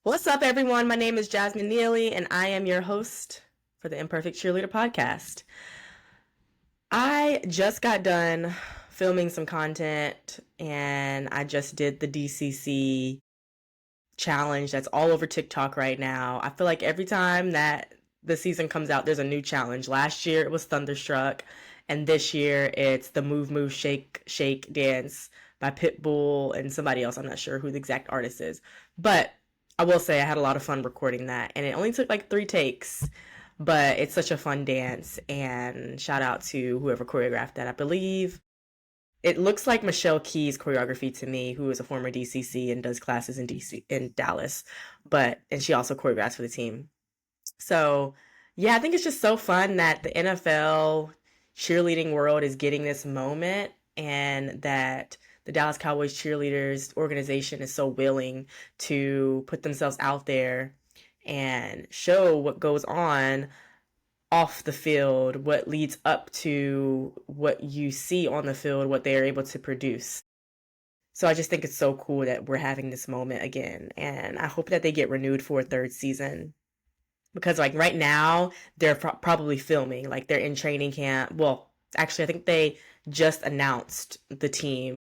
What's up, everyone? My name is Jasmine Neely, and I am your host for the Imperfect Cheerleader podcast. I just got done filming some content, and I just did the DCC challenge that's all over TikTok right now. I feel like every time that the season comes out, there's a new challenge. Last year, it was Thunderstruck, and this year, it's the Move, Move, Shake, Shake dance by Pitbull and somebody else. I'm not sure who the exact artist is, but I will say I had a lot of fun recording that, and it only took like 3 takes, but it's such a fun dance. And shout out to whoever choreographed that. I believe it looks like Michelle Key's choreography to me, who is a former DCC and does classes in DC in Dallas, and she also choreographs for the team. So yeah, I think it's just so fun that the NFL cheerleading world is getting this moment, and that the Dallas Cowboys cheerleaders organization is so willing to put themselves out there and show what goes on off the field, what leads up to what you see on the field, what they are able to produce. So I just think it's so cool that we're having this moment again, and I hope that they get renewed for a third season, because like right now they're probably filming, like they're in training camp. Well, actually, I think they just announced the team,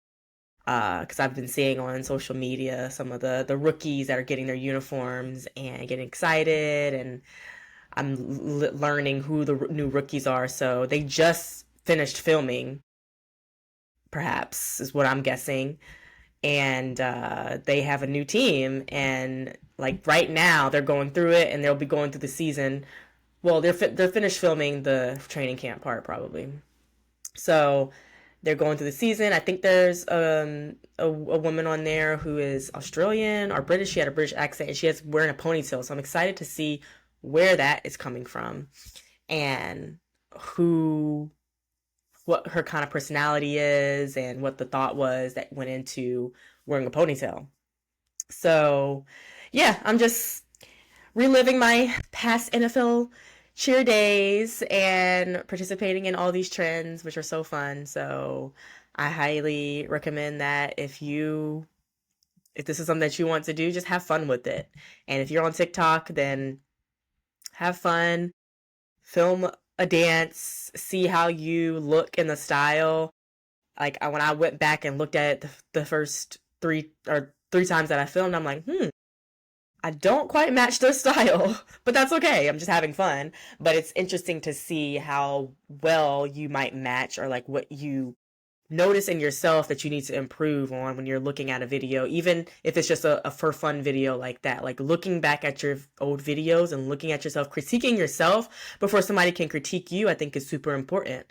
because I've been seeing on social media some of the rookies that are getting their uniforms and getting excited, and I'm learning who the new rookies are. So they just finished filming, perhaps is what I'm guessing, and they have a new team, and like right now they're going through it, and they'll be going through the season. Well, they're finished filming the training camp part probably. So they're going through the season. I think there's a woman on there who is Australian or British. She had a British accent, and she has wearing a ponytail. So I'm excited to see where that is coming from, and who what her kind of personality is, and what the thought was that went into wearing a ponytail. So yeah, I'm just reliving my past NFL cheer days and participating in all these trends, which are so fun. So I highly recommend that if this is something that you want to do, just have fun with it. And if you're on TikTok, then have fun, film a dance, see how you look in the style. Like when I went back and looked at it the first three times that I filmed, I'm like, I don't quite match their style, but that's okay. I'm just having fun. But it's interesting to see how well you might match, or like what you notice in yourself that you need to improve on when you're looking at a video, even if it's just a for fun video like that. Like looking back at your old videos and looking at yourself, critiquing yourself before somebody can critique you, I think is super important.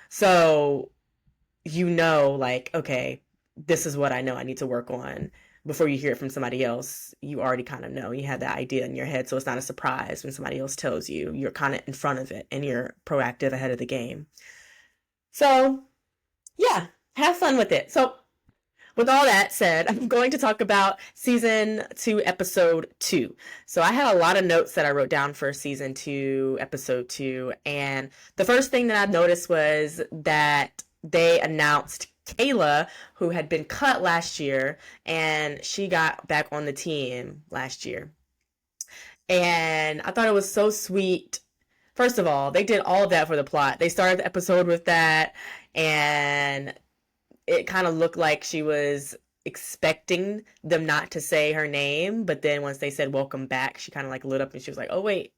So, like, okay, this is what I know I need to work on. Before you hear it from somebody else, you already kind of know. You have that idea in your head, so it's not a surprise when somebody else tells you. You're kind of in front of it, and you're proactive ahead of the game. So, yeah, have fun with it. So, with all that said, I'm going to talk about season 2, episode 2. So, I had a lot of notes that I wrote down for season 2, episode 2. And the first thing that I noticed was that they announced Kayla, who had been cut last year, and she got back on the team last year. And I thought it was so sweet. First of all, they did all of that for the plot. They started the episode with that, and it kind of looked like she was expecting them not to say her name, but then once they said welcome back, she kind of like lit up, and she was like, oh wait,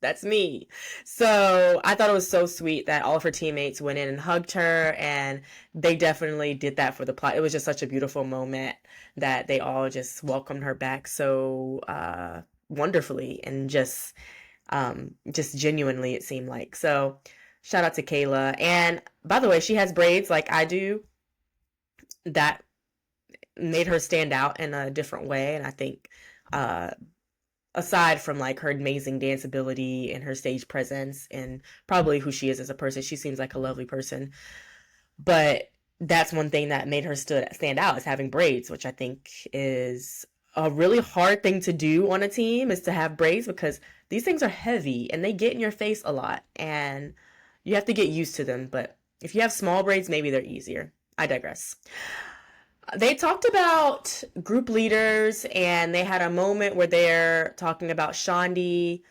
that's me. So I thought it was so sweet that all of her teammates went in and hugged her, and they definitely did that for the plot. It was just such a beautiful moment that they all just welcomed her back so wonderfully, and just genuinely, it seemed like. So shout out to Kayla. And by the way, she has braids like I do. That made her stand out in a different way. And I think, aside from like her amazing dance ability and her stage presence and probably who she is as a person, she seems like a lovely person. But that's one thing that made her stand out, is having braids, which I think is a really hard thing to do on a team, is to have braids, because these things are heavy and they get in your face a lot, and you have to get used to them. But if you have small braids, maybe they're easier. I digress. They talked about group leaders, and they had a moment where they're talking about Shondi,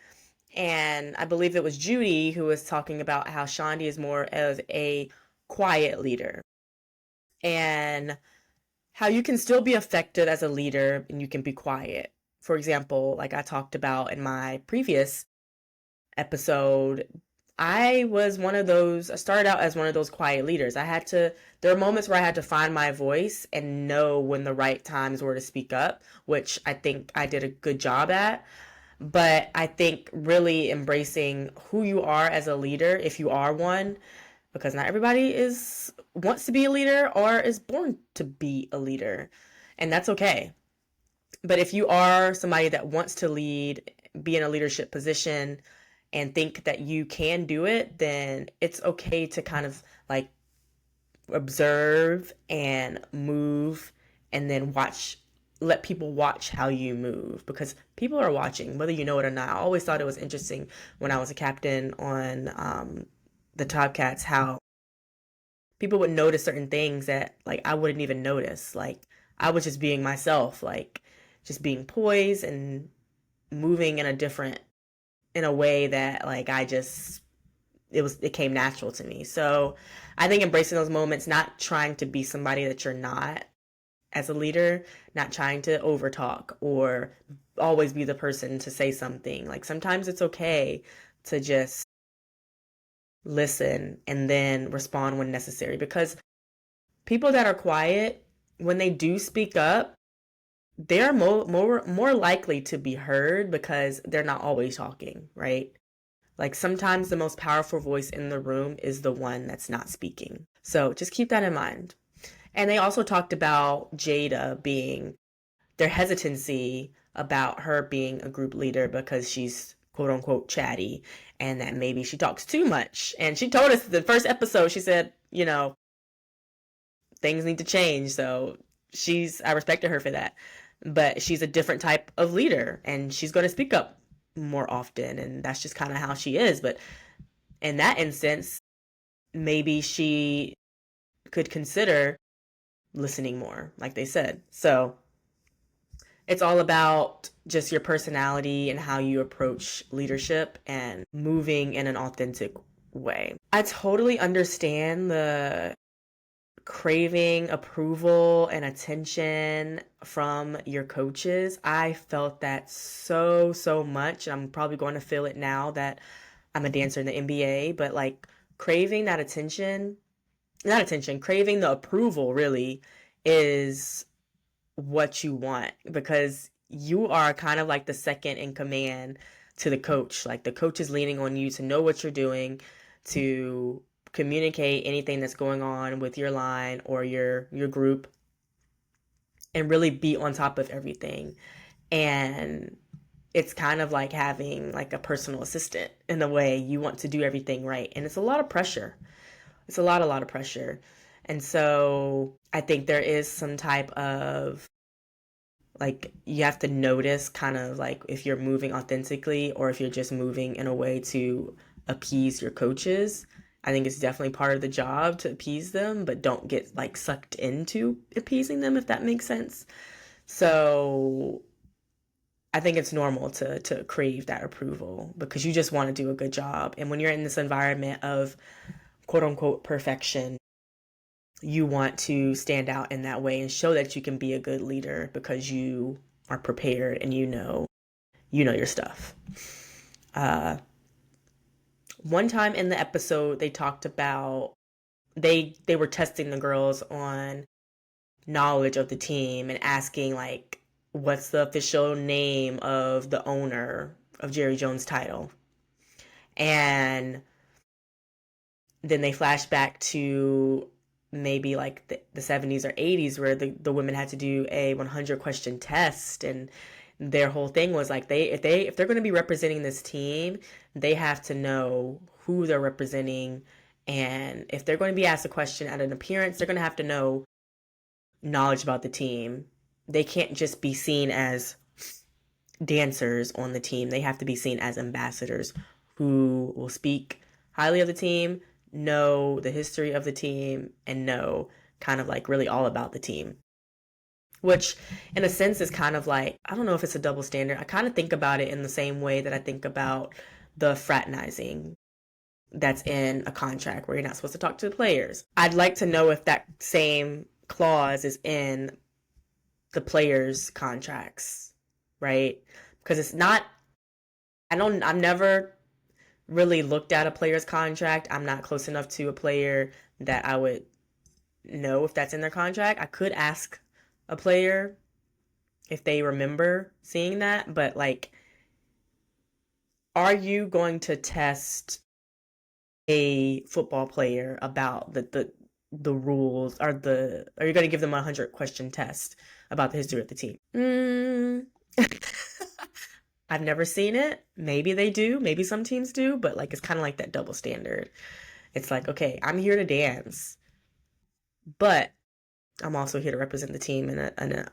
and I believe it was Judy who was talking about how Shondi is more as a quiet leader, and how you can still be effective as a leader and you can be quiet. For example, like I talked about in my previous episode, I started out as one of those quiet leaders. There were moments where I had to find my voice and know when the right times were to speak up, which I think I did a good job at. But I think really embracing who you are as a leader, if you are one, because not everybody is wants to be a leader or is born to be a leader, and that's okay. But if you are somebody that wants to lead, be in a leadership position, and think that you can do it, then it's okay to kind of like observe and move and then let people watch how you move, because people are watching whether you know it or not. I always thought it was interesting when I was a captain on the Topcats, how people would notice certain things that like I wouldn't even notice. Like I was just being myself, like just being poised and moving in a way that like it came natural to me. So I think embracing those moments, not trying to be somebody that you're not as a leader, not trying to overtalk or always be the person to say something. Like sometimes it's okay to just listen and then respond when necessary, because people that are quiet, when they do speak up, they're more likely to be heard because they're not always talking, right? Like sometimes the most powerful voice in the room is the one that's not speaking. So just keep that in mind. And they also talked about Jada being their hesitancy about her being a group leader because she's quote unquote chatty, and that maybe she talks too much. And she told us the first episode, she said, things need to change. So I respected her for that. But she's a different type of leader and she's going to speak up more often. And that's just kind of how she is. But in that instance, maybe she could consider listening more, like they said. So it's all about just your personality and how you approach leadership and moving in an authentic way. I totally understand the craving approval and attention from your coaches. I felt that so much. I'm probably going to feel it now that I'm a dancer in the NBA, but like craving that attention, not attention, craving the approval really is what you want, because you are kind of like the second in command to the coach. Like the coach is leaning on you to know what you're doing, to communicate anything that's going on with your line or your group, and really be on top of everything. And it's kind of like having like a personal assistant in the way. You want to do everything right, and it's a lot of pressure. It's a lot of pressure. And so I think there is some type of like, you have to notice kind of like if you're moving authentically or if you're just moving in a way to appease your coaches. I think it's definitely part of the job to appease them, but don't get like sucked into appeasing them, if that makes sense. So I think it's normal to crave that approval because you just want to do a good job. And when you're in this environment of quote unquote perfection, you want to stand out in that way and show that you can be a good leader because you are prepared and you know your stuff. One time in the episode, they talked about they were testing the girls on knowledge of the team and asking like, what's the official name of the owner of Jerry Jones' title? And then they flash back to maybe like the 70s or 80s where the women had to do a 100 question test, and their whole thing was like if they're going to be representing this team, they have to know who they're representing, and if they're going to be asked a question at an appearance, they're going to have to know knowledge about the team. They can't just be seen as dancers on the team. They have to be seen as ambassadors who will speak highly of the team, know the history of the team, and know kind of like really all about the team. which in a sense is kind of like, I don't know if it's a double standard. I kind of think about it in the same way that I think about the fraternizing that's in a contract where you're not supposed to talk to the players. I'd like to know if that same clause is in the players' contracts, right? Because it's not, I've never really looked at a player's contract. I'm not close enough to a player that I would know if that's in their contract. I could ask a player if they remember seeing that, but like, are you going to test a football player about the rules, or are you going to give them a 100-question test about the history of the team? I've never seen it. Maybe they do. Maybe some teams do, but like it's kind of like that double standard. It's like, okay, I'm here to dance, but I'm also here to represent the team in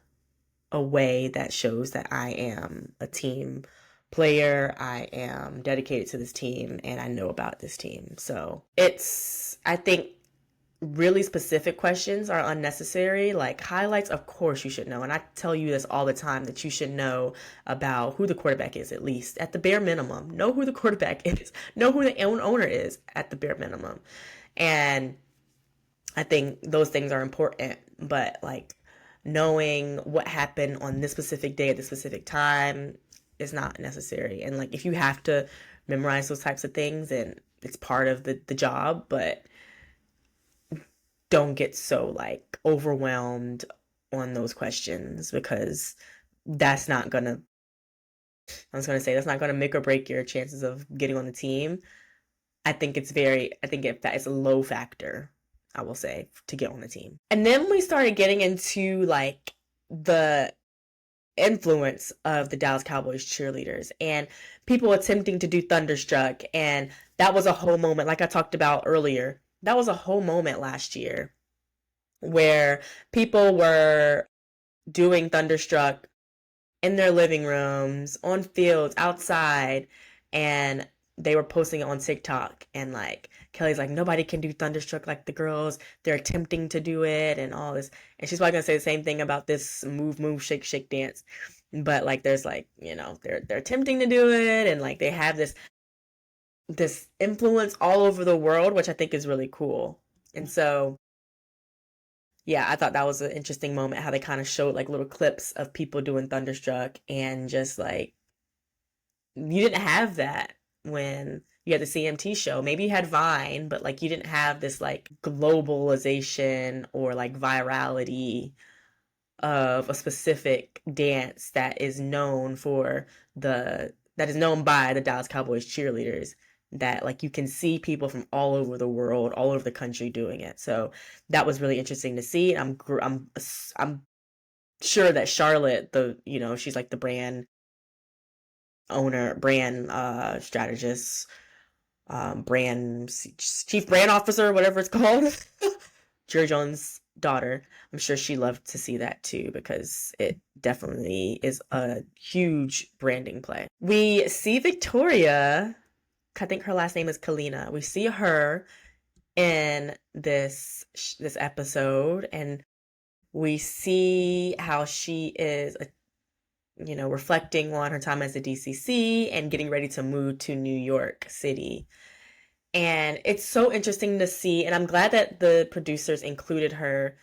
a way that shows that I am a team player. I am dedicated to this team and I know about this team. So I think really specific questions are unnecessary. Like highlights, of course you should know. And I tell you this all the time, that you should know about who the quarterback is, at least at the bare minimum. Know who the quarterback is. Know who the owner is at the bare minimum. And I think those things are important, but like knowing what happened on this specific day at this specific time is not necessary. And like if you have to memorize those types of things, and it's part of the job, but don't get so like overwhelmed on those questions, because that's not gonna, I was gonna say, that's not gonna make or break your chances of getting on the team. I think it's a low factor, I will say, to get on the team. And then we started getting into like the influence of the Dallas Cowboys cheerleaders and people attempting to do Thunderstruck. And that was a whole moment, like I talked about earlier, that was a whole moment last year where people were doing Thunderstruck in their living rooms, on fields, outside, and they were posting it on TikTok. And like Kelly's like, nobody can do Thunderstruck like the girls. They're attempting to do it and all this. And she's probably gonna say the same thing about this move, shake, shake dance. But like there's like, they're attempting to do it, and like they have this influence all over the world, which I think is really cool. And so yeah, I thought that was an interesting moment, how they kind of showed like little clips of people doing Thunderstruck, and just like, you didn't have that when you had the CMT show. Maybe you had Vine, but like you didn't have this like globalization or like virality of a specific dance that is known by the Dallas Cowboys cheerleaders, that like you can see people from all over the world, all over the country doing it. So that was really interesting to see. I'm sure that Charlotte, she's like the brand owner, brand strategist, brand chief brand officer, whatever it's called. Jerry Jones' daughter. I'm sure she loved to see that too, because it definitely is a huge branding play. We see Victoria, I think her last name is Kalina. We see her in this episode, and we see how she is reflecting on her time as a DCC and getting ready to move to New York City. And it's so interesting to see, and I'm glad that the producers included her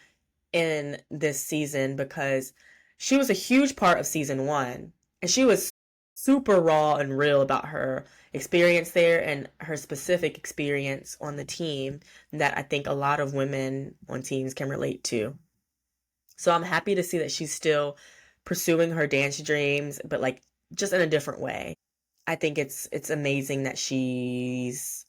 in this season, because she was a huge part of season 1, and she was super raw and real about her experience there and her specific experience on the team that I think a lot of women on teams can relate to. So I'm happy to see that she's still pursuing her dance dreams, but like just in a different way. I think it's amazing that she's,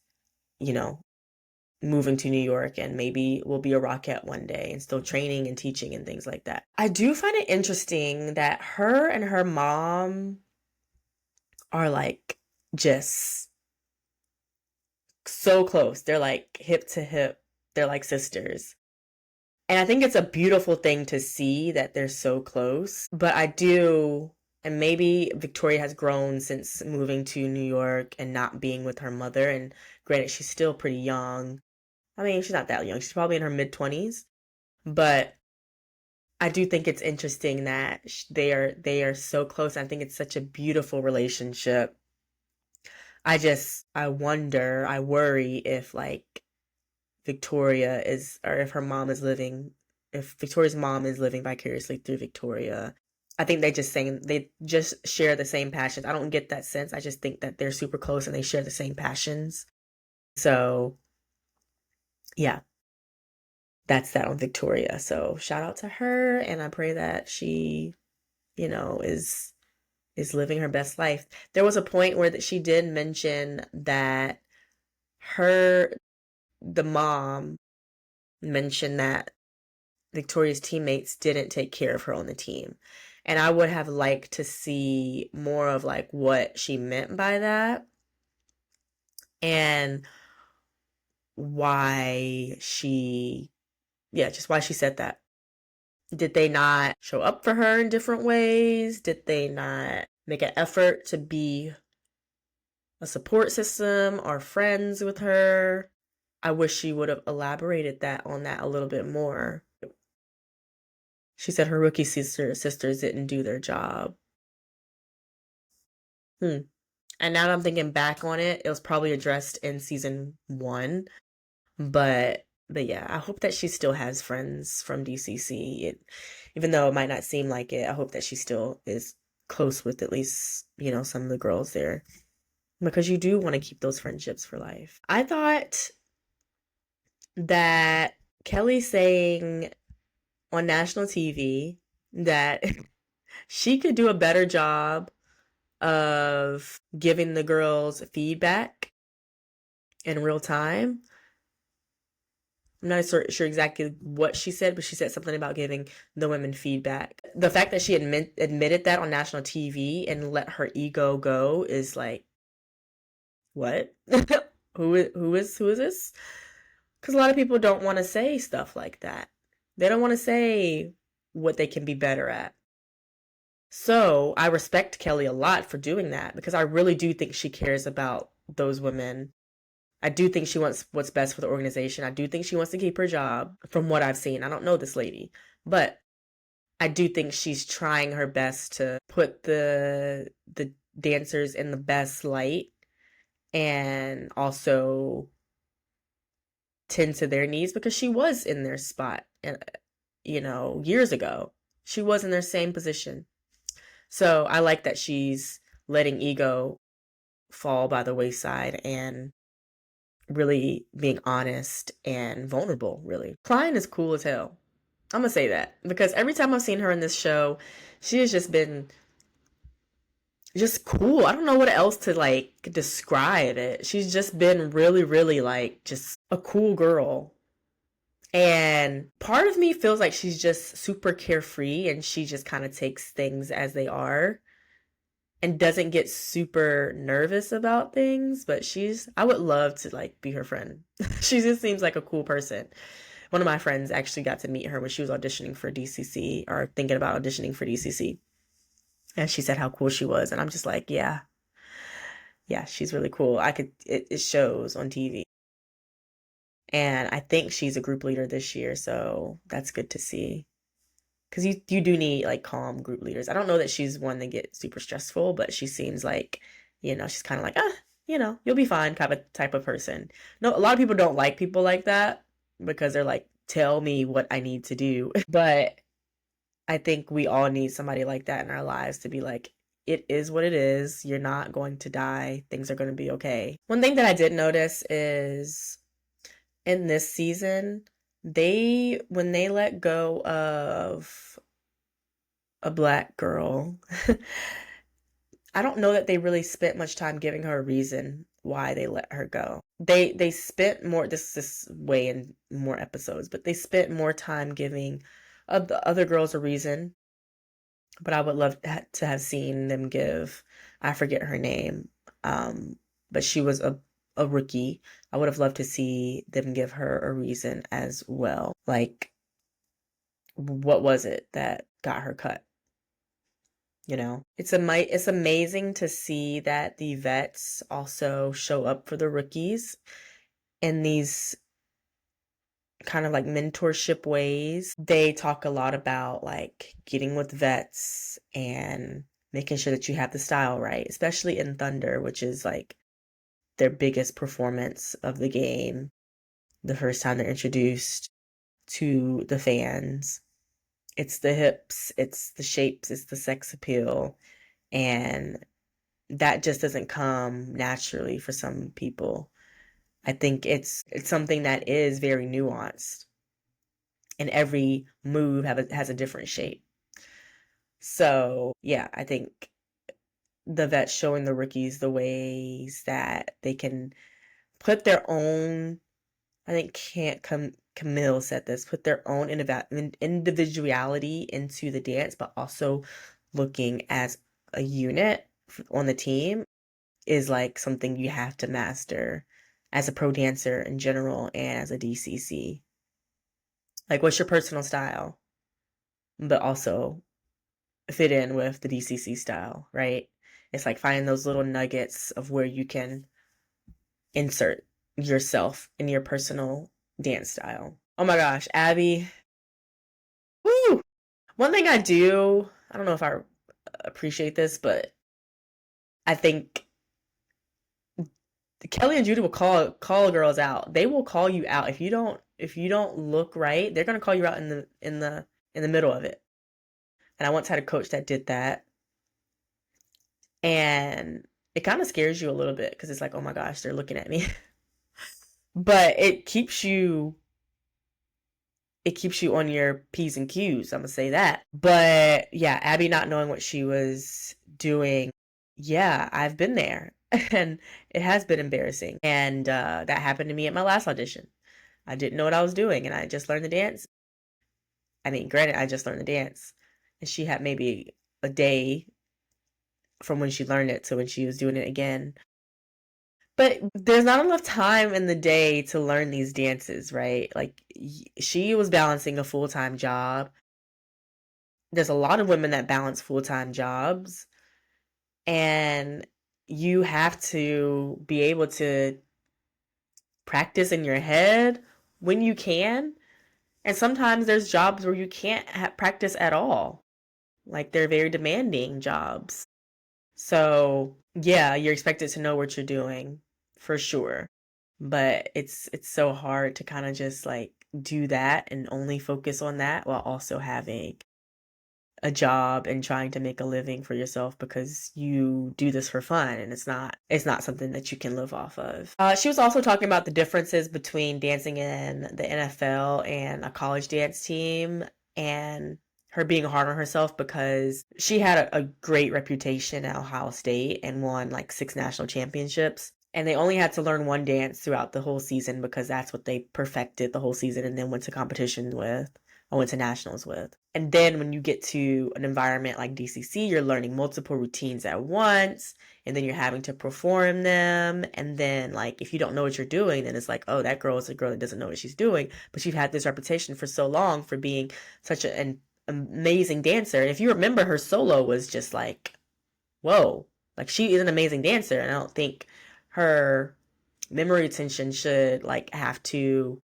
moving to New York, and maybe will be a Rockette one day and still training and teaching and things like that. I do find it interesting that her and her mom are like just so close. They're like hip to hip. They're like sisters. And I think it's a beautiful thing to see that they're so close. But I do, and maybe Victoria has grown since moving to New York and not being with her mother. And granted, she's still pretty young. I mean, she's not that young. She's probably in her mid-20s. But I do think it's interesting that they are so close. I think it's such a beautiful relationship. I wonder, I worry if like Victoria is, or if her mom is living, if Victoria's mom is living vicariously through Victoria. I think they just share the same passions. I don't get that sense. I just think that they're super close and they share the same passions. So yeah, that's that on Victoria. So shout out to her, and I pray that she, is living her best life. There was a point where that she did mention that her the mom mentioned that Victoria's teammates didn't take care of her on the team. And I would have liked to see more of like what she meant by that and why just why she said that. Did they not show up for her in different ways? Did they not make an effort to be a support system or friends with her? I wish she would have elaborated that on that a little bit more. She said her rookie sisters didn't do their job. Hmm. And now that I'm thinking back on it, it was probably addressed in season one. But yeah, I hope that she still has friends from DCC. Even though it might not seem like it, I hope that she still is close with at least, some of the girls there. Because you do want to keep those friendships for life. I thought that Kelly saying on national TV that she could do a better job of giving the girls feedback in real time. I'm not sure exactly what she said, but she said something about giving the women feedback. The fact that she admitted that on national TV and let her ego go is like, what? Who is this? Because a lot of people don't want to say stuff like that. They don't want to say what they can be better at. So I respect Kelly a lot for doing that because I really do think she cares about those women. I do think she wants what's best for the organization. I do think she wants to keep her job from what I've seen. I don't know this lady, but I do think she's trying her best to put the dancers in the best light and also tend to their needs because she was in their spot, years ago. She was in their same position. So I like that she's letting ego fall by the wayside and really being honest and vulnerable, really. Klein is cool as hell. I'm gonna say that because every time I've seen her in this show, she has just been just cool. I don't know what else to like describe it. She's just been really, really like just a cool girl. And part of me feels like she's just super carefree and she just kind of takes things as they are and doesn't get super nervous about things, but I would love to like be her friend. She just seems like a cool person. One of my friends actually got to meet her when she was auditioning for DCC or thinking about auditioning for DCC. And she said how cool she was. And I'm just like, yeah, she's really cool. It shows on TV. And I think she's a group leader this year. So that's good to see. Because you do need like calm group leaders. I don't know that she's one that gets super stressful, but she seems like, she's kind of like, you'll be fine type of person. No, a lot of people don't like people like that because they're like, tell me what I need to do. But I think we all need somebody like that in our lives to be like, it is what it is. You're not going to die. Things are going to be okay. One thing that I did notice is in this season, when they let go of a black girl, I don't know that they really spent much time giving her a reason why they let her go. They spent more, this is way in more episodes, but they spent more time giving the other girls a reason. But I would love to have seen them give, I forget her name, but she was a rookie. I would have loved to see them give her a reason as well. Like, what was it that got her cut? It's amazing to see that the vets also show up for the rookies in these kind of like mentorship ways. They talk a lot about like getting with vets and making sure that you have the style right, especially in Thunder, which is like their biggest performance of the game. The first time they're introduced to the fans. It's the hips, it's the shapes, it's the sex appeal. And that just doesn't come naturally for some people. I think it's something that is very nuanced, and every move has a different shape. So yeah, I think the vets showing the rookies the ways that they can put their own, I think can't come Camille said this, put their own individuality into the dance, but also looking as a unit on the team is like something you have to master as a pro dancer in general and as a DCC. Like, what's your personal style? But also fit in with the DCC style, right? It's like finding those little nuggets of where you can insert yourself in your personal dance style. Oh my gosh, Abby. Woo! One thing I don't know if I appreciate this, but I think Kelly and Judy will call girls out. They will call you out if you don't look right. They're gonna call you out in the middle of it. And I once had a coach that did that, and it kind of scares you a little bit because it's like, oh my gosh, they're looking at me. But it keeps you on your P's and Q's. I'm gonna say that. But yeah, Abby not knowing what she was doing, yeah, I've been there. And it has been embarrassing. And that happened to me at my last audition. I didn't know what I was doing, and I just learned the dance. I mean, granted, I just learned the dance, and she had maybe a day from when she learned it to when she was doing it again. But there's not enough time in the day to learn these dances, right? Like, she was balancing a full-time job. There's a lot of women that balance full-time jobs, and you have to be able to practice in your head when you can. And sometimes there's jobs where you can't practice at all. Like, they're very demanding jobs. So, yeah, you're expected to know what you're doing for sure. But it's so hard to kind of just like do that and only focus on that while also having a job and trying to make a living for yourself because you do this for fun, and it's not something that you can live off of. She was also talking about the differences between dancing in the NFL and a college dance team, and her being hard on herself because she had a great reputation at Ohio State and won like 6 national championships. And they only had to learn one dance throughout the whole season because that's what they perfected the whole season and then went to competitions with. I went to nationals with. And then when you get to an environment like DCC, you're learning multiple routines at once, and then you're having to perform them. And then, like, if you don't know what you're doing, then it's like, oh, that girl is a girl that doesn't know what she's doing. But you've had this reputation for so long for being such an amazing dancer. And if you remember, her solo was just like, whoa, like, she is an amazing dancer. And I don't think her memory retention should, like, have to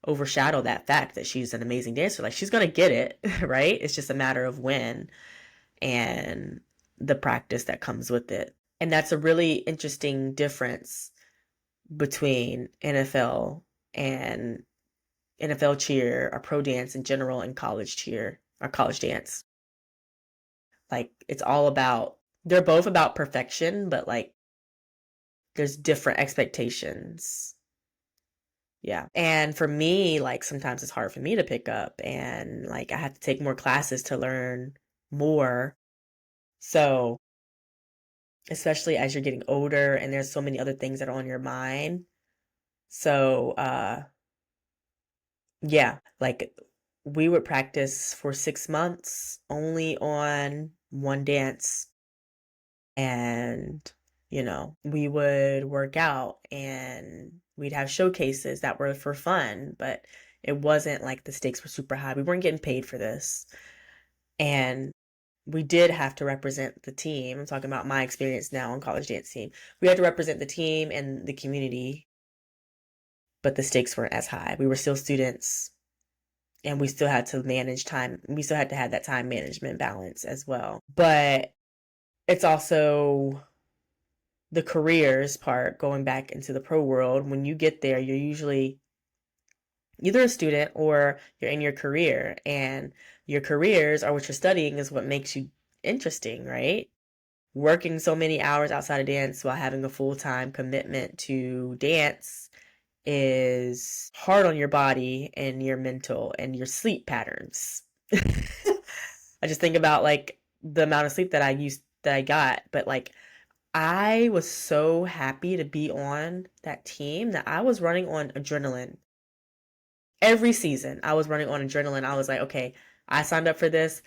overshadow that fact that she's an amazing dancer. Like, she's gonna get it, right? It's just a matter of when and the practice that comes with it. And that's a really interesting difference between NFL and NFL cheer or pro dance in general and college cheer or college dance. Like, it's all about, they're both about perfection, but like there's different expectations. Yeah. And for me, like, sometimes it's hard for me to pick up, and like I have to take more classes to learn more. So, especially as you're getting older and there's so many other things that are on your mind. So, yeah, like we would practice for 6 months only on one dance, and we would work out and we'd have showcases that were for fun, but it wasn't like the stakes were super high. We weren't getting paid for this. And we did have to represent the team. I'm talking about my experience now on college dance team. We had to represent the team and the community. but the stakes weren't as high. We were still students and we still had to manage time. We still had to have that time management balance as well. But it's also the careers part, going back into the pro world. When you get there, you're usually either a student or you're in your career, and your careers are what you're studying is what makes you interesting, right? Working so many hours outside of dance while having a full-time commitment to dance is hard on your body and your mental and your sleep patterns. I just think about like the amount of sleep that I got, but like I was so happy to be on that team that I was running on adrenaline. Every season, I was running on adrenaline. I was like, okay, I signed up for this.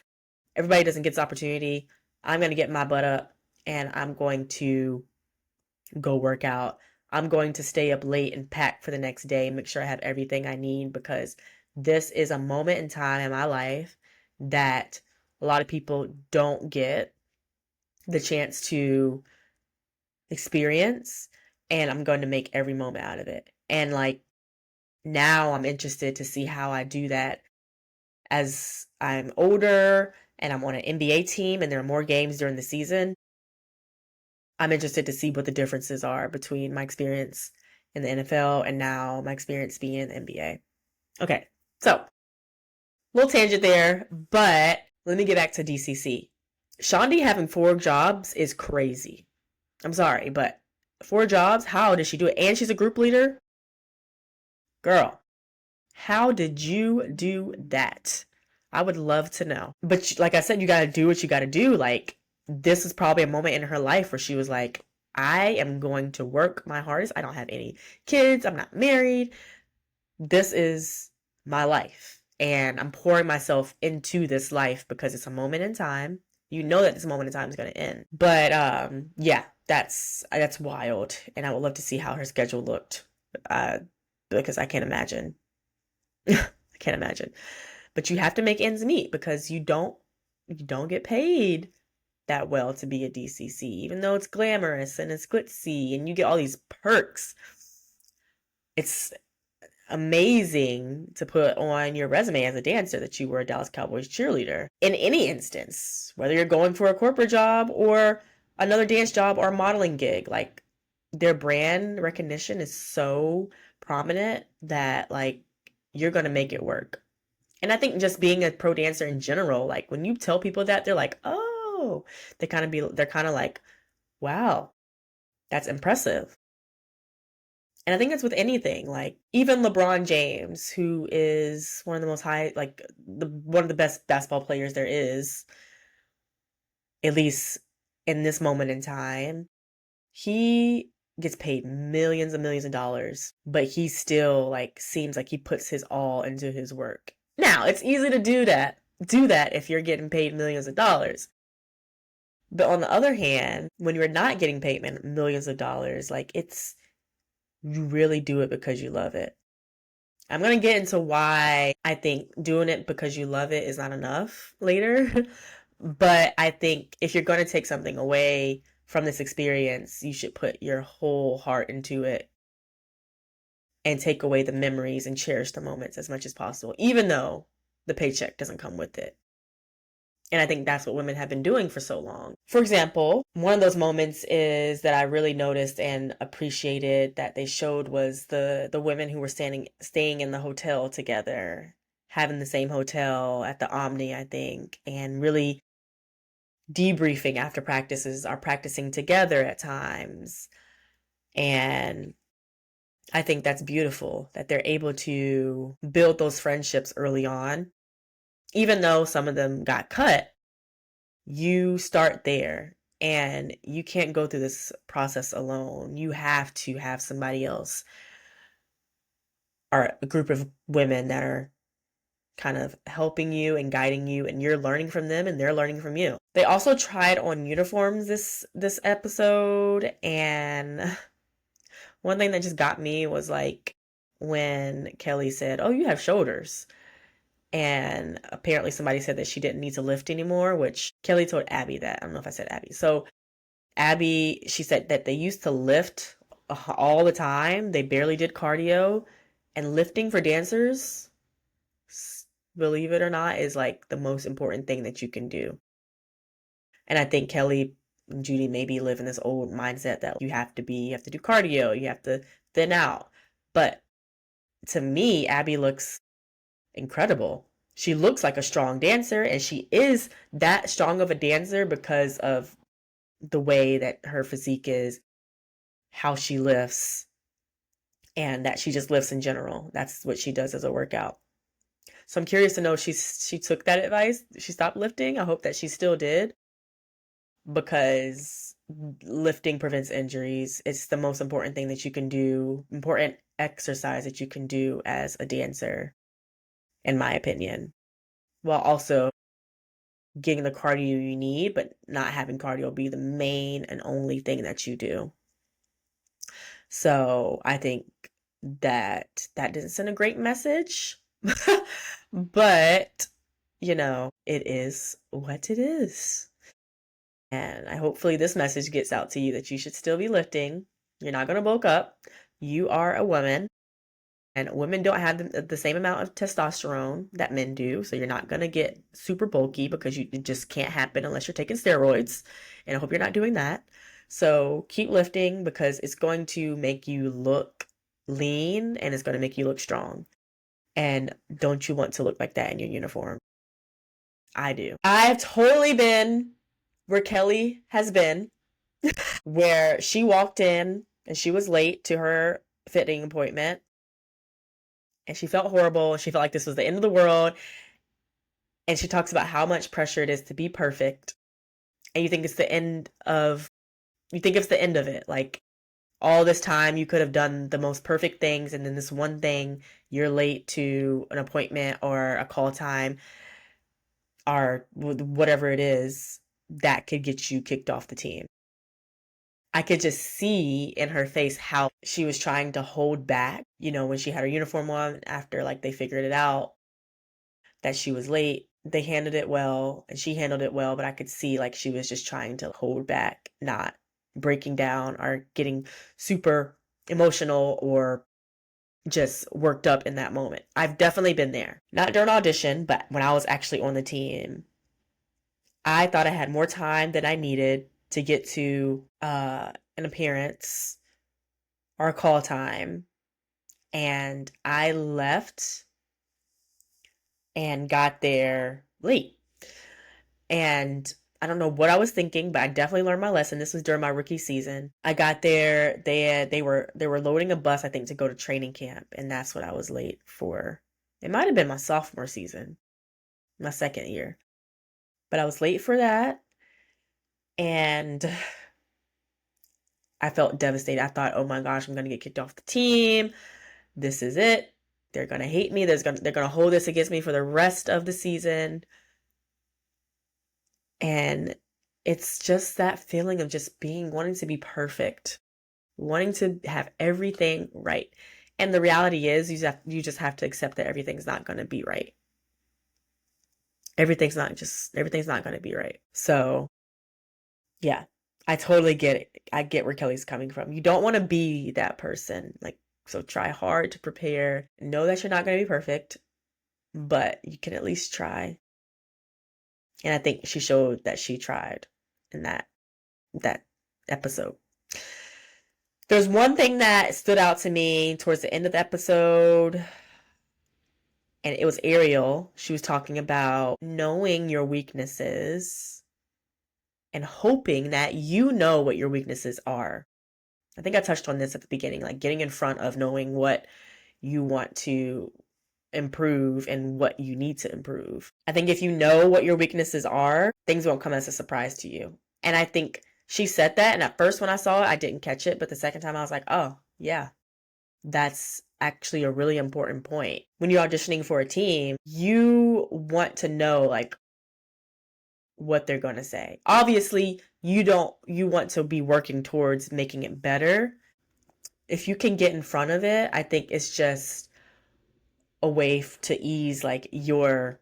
Everybody doesn't get this opportunity. I'm going to get my butt up and I'm going to go work out. I'm going to stay up late and pack for the next day, make sure I have everything I need, because this is a moment in time in my life that a lot of people don't get the chance to experience, and I'm going to make every moment out of it. And like now I'm interested to see how I do that as I'm older and I'm on an NBA team and there are more games during the season. I'm interested to see what the differences are between my experience in the NFL and now my experience being in the NBA. Okay, so little tangent there, but let me get back to DCC. Shaundi having 4 jobs is crazy. I'm sorry, but 4 jobs? How did she do it? And she's a group leader? Girl, how did you do that? I would love to know. But like I said, you got to do what you got to do. Like, this is probably a moment in her life where she was like, I am going to work my hardest. I don't have any kids. I'm not married. This is my life. And I'm pouring myself into this life because it's a moment in time. You know that this moment in time is going to end. But yeah, that's wild. And I would love to see how her schedule looked, because I can't imagine. I can't imagine. But you have to make ends meet because you don't get paid that well to be a DCC, even though it's glamorous and it's glitzy and you get all these perks. It's amazing to put on your resume as a dancer that you were a Dallas Cowboys cheerleader in any instance, whether you're going for a corporate job or another dance job or a modeling gig. Like, their brand recognition is so prominent that like you're going to make it work. And I think just being a pro dancer in general, like when you tell people that, they're like, oh, they're kind of like, wow, that's impressive. And I think that's with anything, like even LeBron James, who is one of the most one of the best basketball players there is, at least in this moment in time, he gets paid millions and millions of dollars, but he still like seems like he puts his all into his work. Now, it's easy to do that if you're getting paid millions of dollars. But on the other hand, when you're not getting paid millions of dollars, like you really do it because you love it. I'm going to get into why I think doing it because you love it is not enough later. But I think if you're going to take something away from this experience, you should put your whole heart into it and take away the memories and cherish the moments as much as possible, even though the paycheck doesn't come with it. And I think that's what women have been doing for so long. For example, one of those moments is that I really noticed and appreciated that they showed was the women who were staying in the hotel together, having the same hotel at the Omni, I think, and really debriefing after practices, are practicing together at times. And I think that's beautiful that they're able to build those friendships early on. Even though some of them got cut, you start there and you can't go through this process alone. You have to have somebody else or a group of women that are kind of helping you and guiding you, and you're learning from them and they're learning from you. They also tried on uniforms this episode, and one thing that just got me was like when Kelly said, "Oh, you have shoulders." And apparently somebody said that she didn't need to lift anymore, which Kelly told Abby that. I don't know if I said Abby. So Abby, she said that they used to lift all the time. They barely did cardio And lifting for dancers, believe it or not, is like the most important thing that you can do. And I think Kelly and Judy maybe live in this old mindset that you have to do cardio, you have to thin out. But to me, Abby looks incredible. She looks like a strong dancer, and she is that strong of a dancer because of the way that her physique is, how she lifts, and that she just lifts in general. That's what she does as a workout. So I'm curious to know if she took that advice. She stopped lifting. I hope that she still did, because lifting prevents injuries. It's the most important thing that you can do, important exercise that you can do as a dancer, in my opinion, while also getting the cardio you need, but not having cardio be the main and only thing that you do. So I think that didn't send a great message, but it is what it is. And hopefully this message gets out to you that you should still be lifting. You're not going to bulk up. You are a woman, and women don't have the same amount of testosterone that men do. So you're not going to get super bulky, because it just can't happen unless you're taking steroids. And I hope you're not doing that. So keep lifting, because it's going to make you look lean and it's going to make you look strong. And don't you want to look like that in your uniform? I do. I've totally been where Kelly has been, where she walked in and she was late to her fitting appointment, and she felt horrible, and she felt like this was the end of the world. And she talks about how much pressure it is to be perfect. And you think it's the end of it. Like, all this time you could have done the most perfect things, and then this one thing, you're late to an appointment or a call time or whatever it is, that could get you kicked off the team. I could just see in her face how she was trying to hold back, when she had her uniform on, after like they figured it out that she was late. They handled it well and she handled it well, but I could see like she was just trying to hold back, not breaking down or getting super emotional or just worked up in that moment. I've definitely been there. Not during audition, but when I was actually on the team. I thought I had more time than I needed to get to an appearance or a call time. And I left and got there late. And I don't know what I was thinking, but I definitely learned my lesson. This was during my rookie season. I got there, they were loading a bus, I think, to go to training camp, and that's what I was late for. It might have been my sophomore season, my second year. But I was late for that, and I felt devastated. I thought, oh my gosh, I'm going to get kicked off the team. This is it. They're going to hate me. They're going to hold this against me for the rest of the season. And it's just that feeling of just wanting to be perfect, wanting to have everything right. And the reality is you just have to accept that everything's not going to be right. Everything's not going to be right. So yeah, I totally get it. I get where Kelly's coming from. You don't want to be that person. So try hard to prepare. Know that you're not going to be perfect, but you can at least try. And I think she showed that she tried in that episode. There's one thing that stood out to me towards the end of the episode, and it was Ariel. She was talking about knowing your weaknesses and hoping that you know what your weaknesses are. I think I touched on this at the beginning, like getting in front of knowing what you want to improve and what you need to improve. I think if you know what your weaknesses are, things won't come as a surprise to you. And I think she said that, and at first when I saw it, I didn't catch it, but the second time I was like, oh, yeah, that's actually a really important point. When you're auditioning for a team, you want to know like what they're going to say. Obviously, you want to be working towards making it better. If you can get in front of it, I think it's just a way to ease like your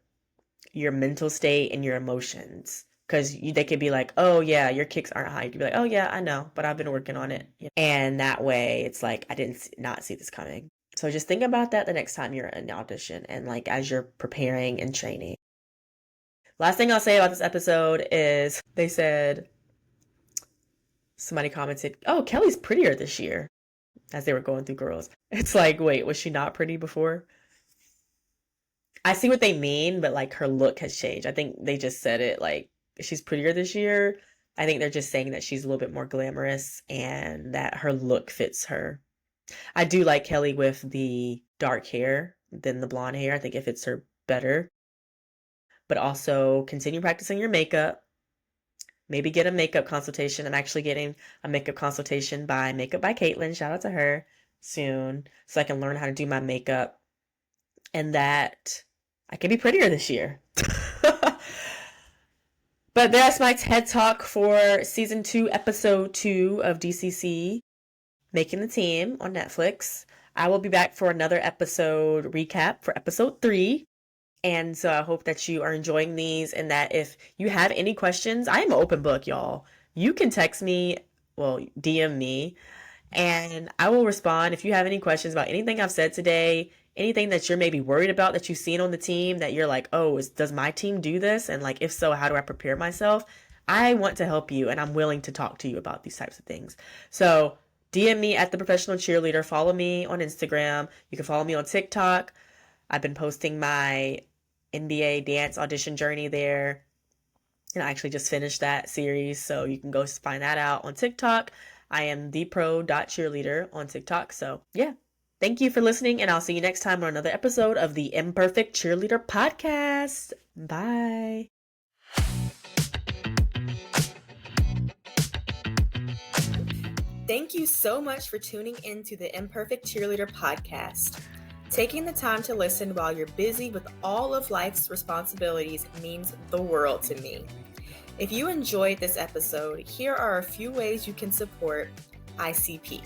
mental state and your emotions, because they could be like, oh yeah, your kicks aren't high. You could be like, oh yeah, I know, but I've been working on it. And that way it's like, I didn't not see this coming. So just think about that the next time you're in the audition and like as you're preparing and training. Last thing I'll say about this episode is they said, somebody commented, "Oh, Kelly's prettier this year," as they were going through girls. It's like, wait, was she not pretty before? I see what they mean, but like her look has changed. I think they just said it like she's prettier this year. I think they're just saying that she's a little bit more glamorous and that her look fits her. I do like Kelly with the dark hair than the blonde hair. I think it fits her better. But also continue practicing your makeup. Maybe get a makeup consultation. I'm actually getting a makeup consultation by Makeup by Caitlin. Shout out to her soon. So I can learn how to do my makeup and that I can be prettier this year. But that's my TED Talk for season 2, episode 2 of DCC Making the Team on Netflix. I will be back for another episode recap for episode 3. And so I hope that you are enjoying these and that if you have any questions, I am an open book, y'all. You can text me, well, DM me, and I will respond. If you have any questions about anything I've said today, anything that you're maybe worried about that you've seen on the team that you're like, oh, does my team do this? And like, if so, how do I prepare myself? I want to help you and I'm willing to talk to you about these types of things. So DM me at The Professional Cheerleader. Follow me on Instagram. You can follow me on TikTok. I've been posting my NBA dance audition journey there. And I actually just finished that series. So you can go find that out on TikTok. I am thepro.cheerleader on TikTok. So yeah, thank you for listening. And I'll see you next time on another episode of the Imperfect Cheerleader podcast. Bye. Thank you so much for tuning in to the Imperfect Cheerleader podcast. Taking the time to listen while you're busy with all of life's responsibilities means the world to me. If you enjoyed this episode, here are a few ways you can support ICP.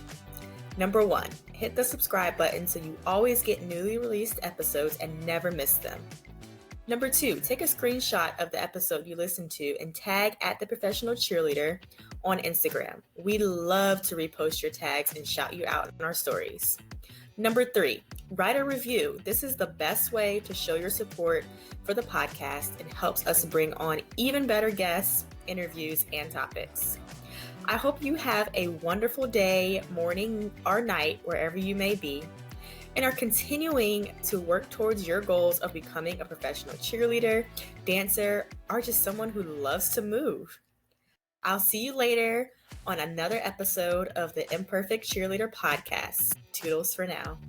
Number 1, hit the subscribe button so you always get newly released episodes and never miss them. Number 2, take a screenshot of the episode you listened to and tag at The Professional Cheerleader on Instagram. We love to repost your tags and shout you out in our stories. Number 3, write a review. This is the best way to show your support for the podcast and helps us bring on even better guests, interviews, and topics. I hope you have a wonderful day, morning, or night, wherever you may be, and are continuing to work towards your goals of becoming a professional cheerleader, dancer, or just someone who loves to move. I'll see you later on another episode of the Imperfect Cheerleader podcast. Toodles for now.